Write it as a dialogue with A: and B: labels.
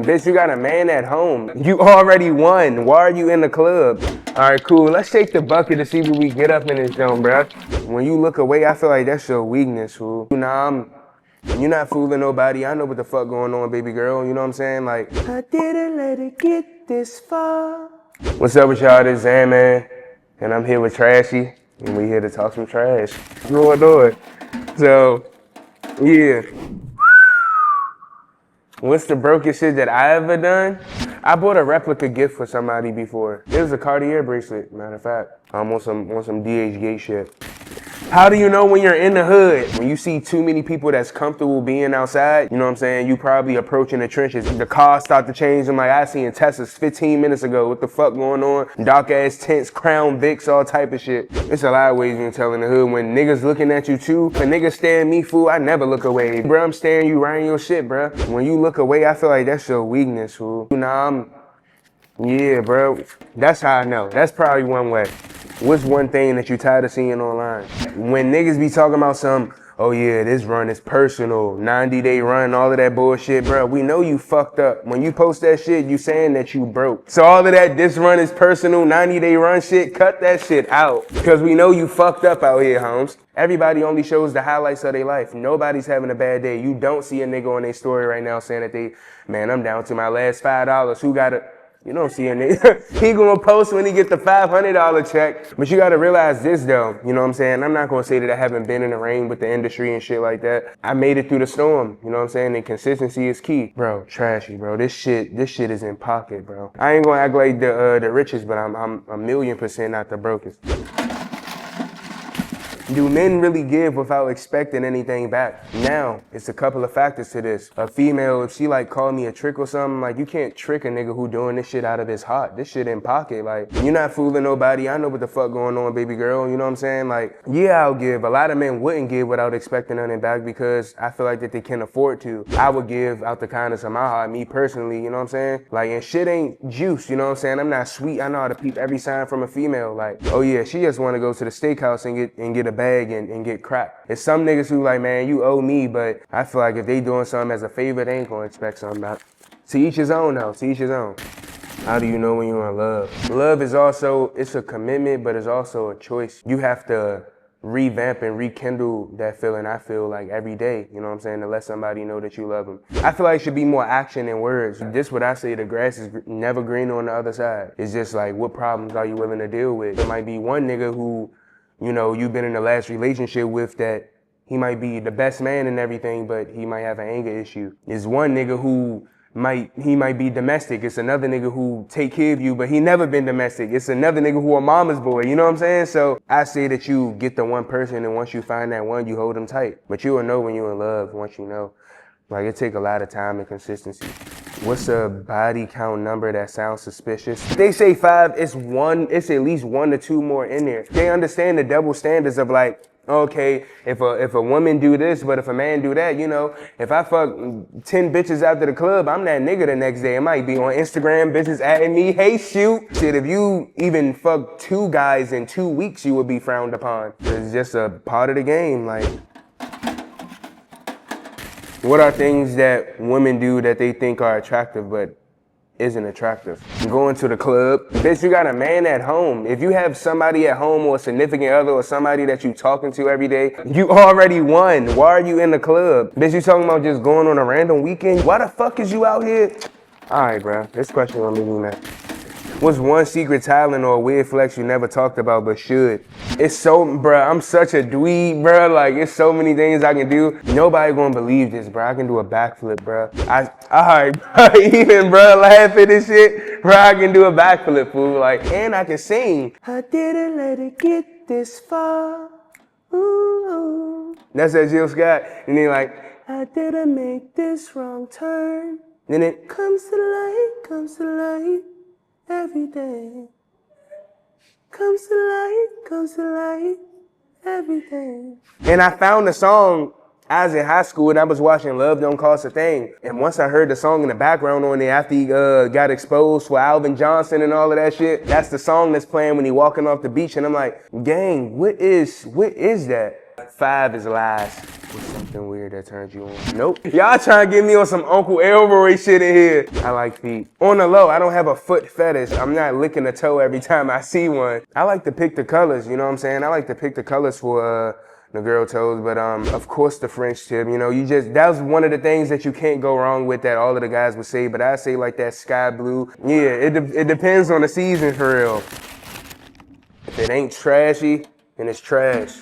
A: Bitch, you got a man at home. You already won. Why are you in the club? All right, cool. Let's shake the bucket to see what we get up in this joint, bruh. When you look away, I feel like that's your weakness, fool. Nah, you're not fooling nobody. I know what the fuck going on, baby girl. You know what I'm saying? Like, I didn't let it get this far. What's up with y'all? This Zanman, and I'm here with Trashy, and we here to talk some trash. Going on. So, yeah. What's the brokest shit that I ever done? I bought a replica gift for somebody before. It was a Cartier bracelet, matter of fact. I'm on some DH gate shit. How do you know when you're in the hood? When you see too many people that's comfortable being outside, you know what I'm saying? You probably approaching the trenches. The cars start to change. I'm like, I seen Teslas 15 minutes ago. What the fuck going on? Dark ass tents, Crown Vics, all type of shit. It's a lot of ways you can tell in the hood. When niggas looking at you too, if a nigga staring me, fool, I never look away. Bro, I'm staring you right in your shit, bro. When you look away, I feel like that's your weakness, fool. Yeah, bro. That's how I know. That's probably one way. What's one thing that you tired of seeing online? When niggas be talking about some, oh yeah, this run is personal, 90-day run, all of that bullshit, bro. We know you fucked up. When you post that shit, you saying that you broke. So all of that, this run is personal, 90-day run shit, cut that shit out. Because we know you fucked up out here, Holmes. Everybody only shows the highlights of their life. Nobody's having a bad day. You don't see a nigga on their story right now saying that man, I'm down to my last $5. Who got it? You don't see a nigga. He gonna post when he get the $500 check. But you gotta realize this though, you know what I'm saying? I'm not gonna say that I haven't been in the rain with the industry and shit like that. I made it through the storm, you know what I'm saying? And consistency is key. Bro, Trashy, bro. This shit is in pocket, bro. I ain't gonna act like the richest, but I'm 1,000,000% not the brokest. Do men really give without expecting anything back? Now, it's a couple of factors to this. A female, if she like call me a trick or something, like you can't trick a nigga who doing this shit out of his heart. This shit in pocket. Like, you're not fooling nobody. I know what the fuck going on, baby girl. You know what I'm saying? Like, yeah, I'll give. A lot of men wouldn't give without expecting nothing back because I feel like that they can afford to. I would give out the kindness of my heart, me personally, you know what I'm saying? Like, and shit ain't juice, you know what I'm saying? I'm not sweet. I know how to peep every sign from a female. Like, oh yeah, she just want to go to the steakhouse and get a bag and get cracked. It's some niggas who like, man, you owe me, but I feel like if they doing something as a favor, they ain't gonna expect something back. To each his own though, to each his own. How do you know when you're in love? Love is also, it's a commitment, but it's also a choice. You have to revamp and rekindle that feeling I feel like every day, you know what I'm saying, to let somebody know that you love them. I feel like it should be more action than words. This what I say, the grass is never greener on the other side. It's just like, what problems are you willing to deal with? There might be one nigga who, you know, you've been in the last relationship with that he might be the best man and everything, but he might have an anger issue. There's one nigga who might be domestic. It's another nigga who take care of you, but he never been domestic. It's another nigga who a mama's boy, you know what I'm saying? So I say that you get the one person, and once you find that one, you hold them tight. But you will know when you're in love once you know. Like, it take a lot of time and consistency. What's a body count number that sounds suspicious? They say 5, it's at least 1 to 2 more in there. They understand the double standards of like, okay, if a woman do this, but if a man do that, you know, if I fuck 10 bitches after the club, I'm that nigga the next day. It might be on Instagram, bitches adding me, hey shoot. Shit, if you even fuck 2 guys in 2 weeks, you would be frowned upon. It's just a part of the game, like. What are things that women do that they think are attractive but isn't attractive? Going to the club. Bitch, you got a man at home. If you have somebody at home or a significant other or somebody that you talking to every day, you already won. Why are you in the club? Bitch, you talking about just going on a random weekend? Why the fuck is you out here? All right, bro. This question gonna make me mad. What's one secret talent or weird flex you never talked about but should? It's so, bruh, I'm such a dweeb, bruh. Like, it's so many things I can do. Nobody gonna believe this, bruh. I can do a backflip, bruh. Alright, bruh, even, bruh, laugh at this shit. Bruh, I can do a backflip, fool. Like, and I can sing. I didn't let it get this far. Ooh. That's that Jill Scott. And then like, I didn't make this wrong turn. Then it comes to light. Every day comes to light, every day. And I found the song, I was in high school and I was watching Love Don't Cost a Thing. And once I heard the song in the background on there after he got exposed for Alvin Johnson and all of that shit, that's the song that's playing when he walking off the beach. And I'm like, gang, what is that? 5 is last. What's something weird that turns you on? Nope. Y'all trying to get me on some Uncle Elroy shit in here. I like feet. On the low, I don't have a foot fetish. I'm not licking a toe every time I see one. I like to pick the colors, you know what I'm saying? I like to pick the colors for the girl toes, but of course the French tip, you know, that's one of the things that you can't go wrong with that all of the guys would say, but I say like that sky blue. Yeah, it depends on the season for real. If it ain't trashy, then it's trash.